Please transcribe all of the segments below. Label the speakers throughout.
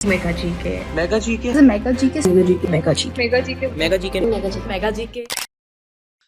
Speaker 1: Mega GK
Speaker 2: mega GK
Speaker 1: mega GK mega GK mega GK
Speaker 2: mega GK
Speaker 1: mega GK
Speaker 2: mega GK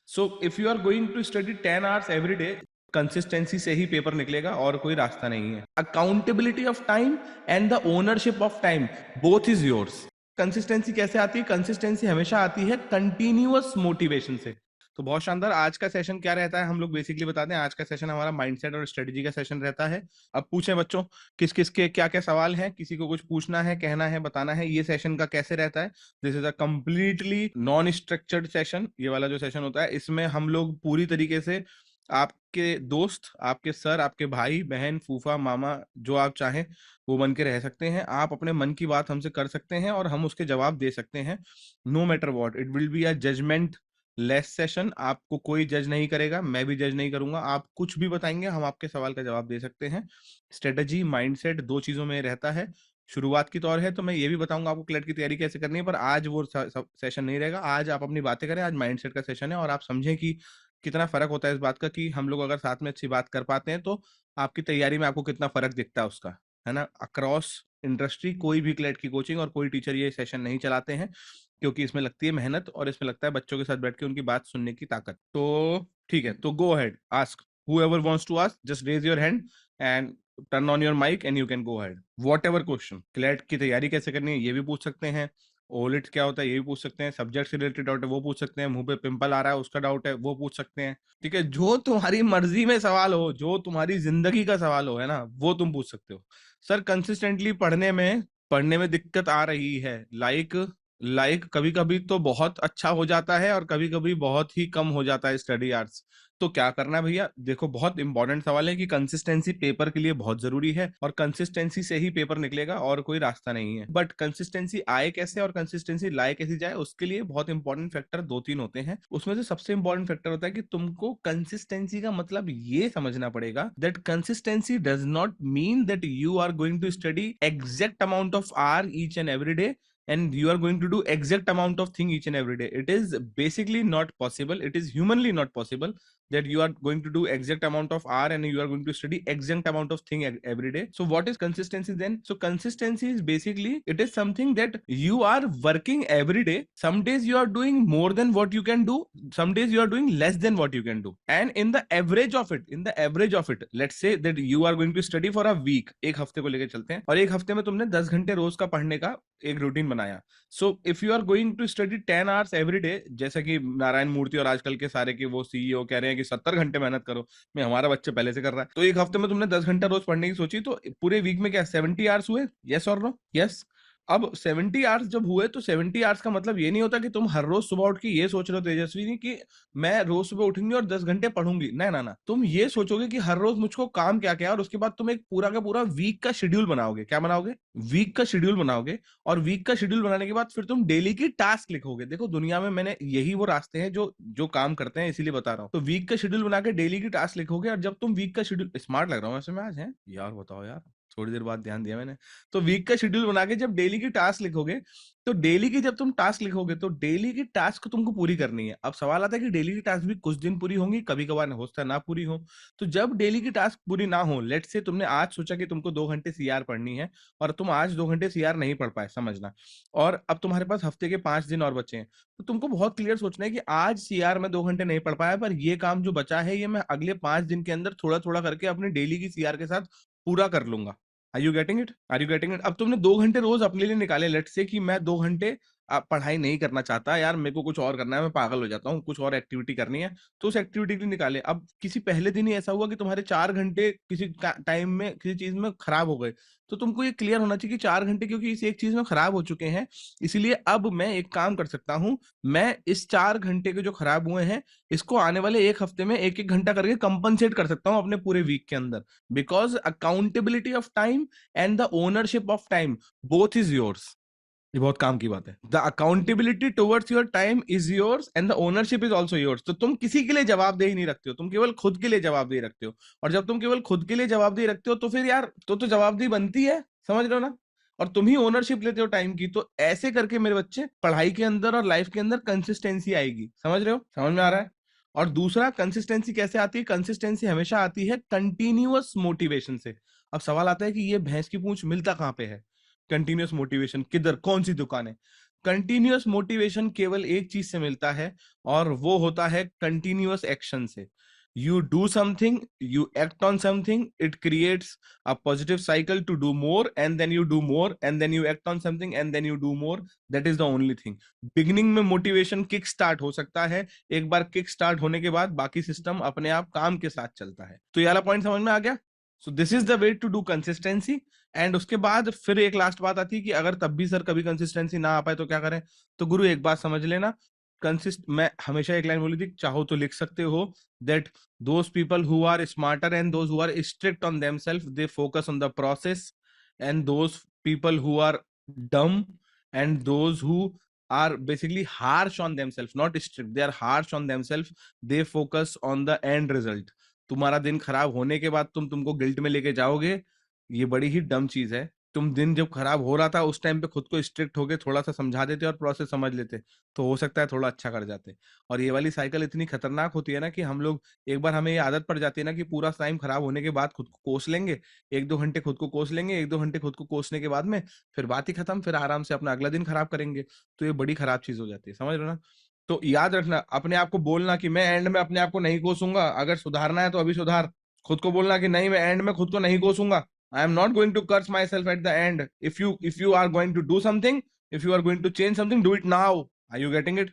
Speaker 3: so if you are going to study 10 hours every day, consistency से ही paper निकलेगा और कोई रास्ता नहीं है। Accountability of time and the ownership of time, both is yours. Consistency कैसे आती है? कंसिस्टेंसी हमेशा आती है कंटिन्यूअस मोटिवेशन से। तो बहुत शानदार। आज का सेशन क्या रहता है, हम लोग बेसिकली बताते हैं। आज का सेशन हमारा माइंडसेट और स्ट्रेटजी का सेशन रहता है। अब पूछें बच्चों, किस किस के क्या क्या सवाल हैं, किसी को कुछ पूछना है, कहना है, बताना है। ये सेशन का कैसे रहता है? This is a completely non structured session. ये वाला जो सेशन होता है, इसमें हम लोग पूरी तरीके से आपके दोस्त, आपके सर, आपके भाई बहन, फूफा, मामा, जो आप चाहें वो बन के रह सकते हैं। आप अपने मन की बात हमसे कर सकते हैं और हम उसके जवाब दे सकते हैं। No matter what, it will be a judgement less session. आपको कोई जज नहीं करेगा, मैं भी जज नहीं करूंगा। आप कुछ भी बताएंगे, हम आपके सवाल का जवाब दे सकते हैं। स्ट्रेटजी, माइंडसेट, दो चीजों में रहता है। शुरुआत की तौर है तो मैं ये भी बताऊंगा आपको क्लेट की तैयारी कैसे करनी है, पर आज वो सेशन नहीं रहेगा। आज आप अपनी बातें करें, आज माइंडसेट का सेशन है और आप समझें कि कितना फर्क होता है इस बात का, कि हम लोग अगर साथ में अच्छी बात कर पाते हैं तो आपकी तैयारी में आपको कितना फर्क दिखता है उसका, है ना। अक्रॉस इंडस्ट्री कोई भी क्लेट की कोचिंग और कोई टीचर ये सेशन नहीं चलाते हैं, क्योंकि इसमें लगती है मेहनत और इसमें लगता है बच्चों के साथ बैठ के उनकी बात सुनने की ताकत। तो ठीक है, तो go ahead, ask whoever wants to ask, just raise your hand and turn on your mic and you can go ahead, whatever question। CLAT की तैयारी कैसे करनी है ये भी पूछ सकते हैं, ओलिट क्या होता है ये भी पूछ सकते हैं, सब्जेक्ट से रिलेटेड डाउट है वो पूछ सकते हैं, मुंह पे पिंपल आ रहा है उसका डाउट है वो पूछ सकते हैं। ठीक है, जो तुम्हारी मर्जी में सवाल हो, जो तुम्हारी जिंदगी का सवाल हो, है ना, वो तुम पूछ सकते हो। सर कंसिस्टेंटली पढ़ने में दिक्कत आ रही है, लाइक कभी कभी तो बहुत अच्छा हो जाता है और कभी कभी बहुत ही कम हो जाता है स्टडी आवर्स। तो क्या करना है भैया? देखो, बहुत इंपॉर्टेंट सवाल है कि कंसिस्टेंसी पेपर के लिए बहुत जरूरी है और कंसिस्टेंसी से ही पेपर निकलेगा और कोई रास्ता नहीं है। बट कंसिस्टेंसी आए कैसे और कंसिस्टेंसी लाए कैसे जाए, उसके लिए बहुत इंपॉर्टेंट फैक्टर दो तीन होते हैं। उसमें से सबसे इंपॉर्टेंट फैक्टर होता है कि तुमको कंसिस्टेंसी का मतलब ये समझना पड़ेगा that consistency does not mean that you are going to study exact amount of hour each and every day and you are going to do exact amount of thing each and every day. It is basically not possible, it is humanly not possible that you are going to do exact amount of hour and you are going to study exact amount of thing every day. So what is consistency then? So consistency is basically, it is something that you are working every day. Some days you are doing more than what you can do, some days you are doing less than what you can do, and in the average of it, let's say that you are going to study for a week, एक हफ्ते को लेके चलते हैं, और एक हफ्ते में तुमने 10 घंटे रोज का पढ़ने का एक रूटीन बनाया। So if you are going to study 10 hours every day, जैसा कि नारायण मूर्ति और आजकल के सारे के वो सीईओ कह रहे हैं कि 70 घंटे मेहनत करो, मैं हमारा बच्चे पहले से कर रहा है, तो एक हफ्ते में तुमने 10 घंटा रोज पढ़ने की सोची, तो पूरे वीक में क्या 70 आवर्स हुए? यस और नो? यस। अब 70 आवर्स जब हुए तो 70 आवर्स का मतलब ये नहीं होता कि तुम हर रोज सुबह उठ के ये सोच रहे हो तेजस्वी नहीं कि मैं रोज सुबह उठूंगी और 10 घंटे पढ़ूंगी। ना ना ना, तुम ये सोचोगे कि हर रोज मुझको काम क्या क्या है, और उसके बाद तुम एक पूरा का पूरा वीक का शेड्यूल बनाओगे। क्या बनाओगे? वीक का शेड्यूल बनाओगे। और वीक का शेड्यूल बनाने के बाद फिर तुम डेली की टास्क लिखोगे। देखो, दुनिया में मैंने यही वो रास्ते हैं जो जो काम करते हैं, इसीलिए बता रहा हूँ। तो वीक का शेड्यूल बना के डेली की टास्क लिखोगे, और जब तुम वीक का शेड्यूल, स्मार्ट लग रहा हूँ वैसे मैं आज, है यार, बताओ यार, थोड़ी देर बाद ध्यान दिया मैंने। तो वीक का शेड्यूल बना के जब डेली की टास्क लिखोगे, तो डेली की जब तुम टास्क लिखोगे तो डेली की टास्क तुमको पूरी करनी है। अब सवाल आता है कि डेली की टास्क भी कुछ दिन पूरी होंगी, कभी कभार हो सकता है ना पूरी हो। तो जब डेली की टास्क पूरी ना हो, लेट से तुमने आज सोचा कि तुमको 2 घंटे सीआर पढ़नी है और तुम आज 2 घंटे सीआर नहीं पढ़ पाए, समझना, और अब तुम्हारे पास हफ्ते के 5 दिन और बचे हैं, तो तुमको बहुत क्लियर सोचना है कि आज सीआर में 2 घंटे नहीं पढ़ पाया, पर ये काम जो बचा है ये मैं अगले 5 दिन के अंदर थोड़ा थोड़ा करके अपनी डेली की सीआर के साथ पूरा कर लूंगा। Are you getting it? Are you getting it? अब तुमने 2 घंटे रोज अपने लिए निकाले, लेट से कि मैं 2 घंटे पढ़ाई नहीं करना चाहता यार, मेरे को कुछ और करना है, मैं पागल हो जाता हूँ, कुछ और एक्टिविटी करनी है, तो उस एक्टिविटी के लिए निकाले। अब किसी पहले दिन ही ऐसा हुआ कि तुम्हारे 4 घंटे किसी टाइम में किसी चीज में खराब हो गए, तो तुमको ये क्लियर होना चाहिए कि 4 घंटे क्योंकि इस एक चीज में खराब हो चुके हैं, इसलिए अब मैं एक काम कर सकता हूँ, मैं इस 4 घंटे के जो खराब हुए हैं इसको आने वाले एक हफ्ते में एक एक घंटा करके कंपनसेट कर सकता हूँ अपने पूरे वीक के अंदर। Because accountability of time and the ownership of time, both is yours. ये बहुत काम की बात है। The accountability towards your time is yours and the ownership is also yours. तो तुम किसी के लिए जवाबदेही नहीं रखते हो, तुम केवल खुद के लिए जवाबदेही रखते हो, और जब तुम केवल खुद के लिए जवाबदेही रखते हो तो फिर यार तो जवाबदेही बनती है, समझ रहे हो ना, और तुम ही ओनरशिप लेते हो टाइम की। तो ऐसे करके मेरे बच्चे पढ़ाई के अंदर और लाइफ के अंदर कंसिस्टेंसी आएगी, समझ रहे हो? समझ में आ रहा है? और दूसरा, कंसिस्टेंसी कैसे आती है? कंसिस्टेंसी हमेशा आती है कंटिन्यूअस मोटिवेशन से। अब सवाल आता है कि ये भैंस की पूंछ मिलता कहाँ पे है? कंटिन्यूअस मोटिवेशन किधर, कौन सी दुकान है? कंटिन्यूअस मोटिवेशन केवल एक चीज से मिलता है, और वो होता है कंटिन्यूअस एक्शन से. You do something, you act on something, it creates a positive cycle to do more, and then you do more, and then you act on something, and then you do more. That is the only thing. Beginning में motivation kick start हो सकता है, एक बार kick start होने के बाद बाकी system अपने आप काम के साथ चलता है. तो ये वाला पॉइंट समझ में आ गया? So this is the way to do consistency. And उसके बाद फिर एक लास्ट बात आती है कि अगर तब भी सर कभी कंसिस्टेंसी ना आ पाए तो क्या करें? तो गुरु एक बात समझ लेना, मैं हमेशा एक लाइन बोली थी, चाहो तो लिख सकते हो, that those people who are smarter and those who are strict on themselves, they focus on the process, and those people who are dumb and those who are basically harsh on themselves, not strict, they are harsh on themselves, they focus on the end result. तुम्हारा दिन खराब होने के बाद तुमको guilt में लेके जाओगे, ये बड़ी ही डम चीज है. तुम दिन जब खराब हो रहा था उस टाइम पे खुद को स्ट्रिक्ट होके थोड़ा सा समझा देते और प्रोसेस समझ लेते, तो हो सकता है थोड़ा अच्छा कर जाते. और ये वाली साइकिल इतनी खतरनाक होती है ना कि हम लोग, एक बार हमें ये आदत पड़ जाती है ना कि पूरा टाइम खराब होने के बाद खुद को कोस लेंगे, 1-2 घंटे खुद को कोस लेंगे, 1-2 घंटे खुद को कोसने के बाद में फिर बात ही खत्म, फिर आराम से अपना अगला दिन खराब करेंगे. तो ये बड़ी खराब चीज हो जाती है, समझ रहे हो ना? तो याद रखना, अपने आप को बोलना कि मैं एंड में अपने आप को नहीं कोसूंगा, अगर सुधारना है तो अभी सुधार. खुद को बोलना कि नहीं, मैं एंड में खुद को नहीं कोसूंगा. I am not going to curse myself at the end. If you are going to do something, if you are going to change something, do it now. Are you getting it?